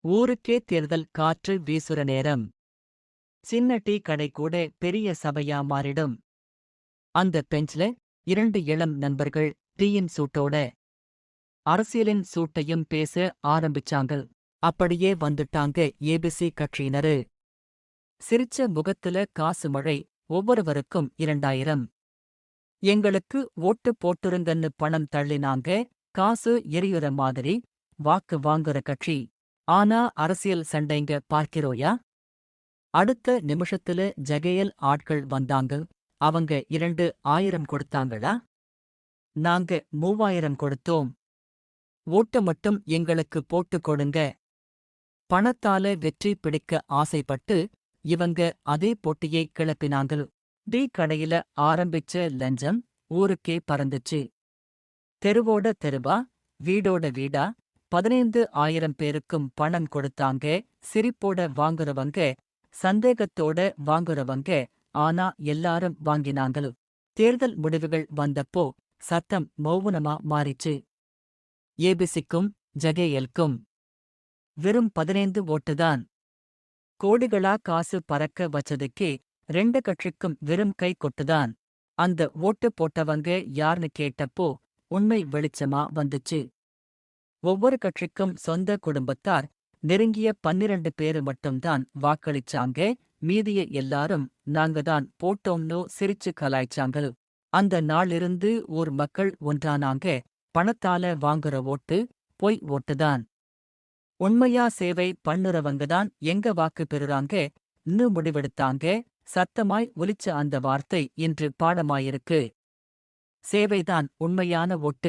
ஊருக்கே தேர்தல் காற்று வீசுற நேரம். சின்ன டீ கடை கூட பெரிய சபையா மாறிடும். அந்த பெஞ்ச்ல 2 இளம் நண்பர்கள் டீயின் சூட்டோட அரசியலின் சூட்டையும் பேச ஆரம்பிச்சாங்க. அப்படியே வந்துட்டாங்க ஏபிசி கட்சியினரு. சிரிச்ச முகத்துல காசு மழை. ஒவ்வொருவருக்கும் 2000. எங்களுக்கு ஓட்டு போட்டுருங்கன்னு பணம் தள்ளினாங்க. காசு எரியுற மாதிரி. வாக்கு வாங்குற கட்சி. ஆனா அரசியல் சண்டைங்க பார்க்கிறோயா? அடுத்த நிமிஷத்துல ஜகேயல் ஆட்கள் வந்தாங்க. அவங்க 2000 கொடுத்தாங்களா? நாங்க 3000 கொடுத்தோம். ஓட்ட மட்டும் எங்களுக்கு போட்டு கொடுங்க. பணத்தால வெற்றி பிடிக்க ஆசைப்பட்டு இவங்க அதே போட்டியை கிளப்பினாங்க. டீ கடையில ஆரம்பிச்ச லஞ்சம் ஊருக்கே பறந்துச்சு. தெருவோட தெருவா, வீடோட வீடா 15,000 பேருக்கும் பணம் கொடுத்தாங்க. சிரிப்போட வாங்குறவங்க, சந்தேகத்தோட வாங்குறவங்க, ஆனா எல்லாரும் வாங்கினாங்க. தேர்தல் முடிவுகள் வந்தப்போ சத்தம் மௌனமா மாறிச்சு. ஏபிசிக்கும் ஜகேஎல்க்கும் வெறும் 15 ஓட்டுதான். கோடிகளா காசு பறக்க வச்சதுக்கே 2 கட்சிக்கும் வெறும் கை கொட்டுதான். அந்த ஓட்டு போட்டவங்க யார்னு கேட்டப்போ உண்மை வெளிச்சமா வந்துச்சு. ஒவ்வொரு கட்சிக்கும் சொந்த குடும்பத்தார், நெருங்கிய 12 பேரு மட்டும்தான் வாக்களிச்சாங்க. மீதிய எல்லாரும் நாங்க தான் போட்டோம்னு சிரிச்சு கலாய்ச்சாங்க. அந்த நாளிருந்து ஊர் மக்கள் ஒன்றானாங்க. பணத்தால வாங்குற ஓட்டு பொய் ஓட்டுதான். உண்மையா சேவை பண்ணுறவங்கதான் எங்க வாக்கு பெறுறாங்க ன்னு முடிவெடுத்தாங்க. சத்தமாய் ஒலிச்ச அந்த வார்த்தை இன்று பாடமாயிருக்கு. சேவைதான் உண்மையான ஓட்டு.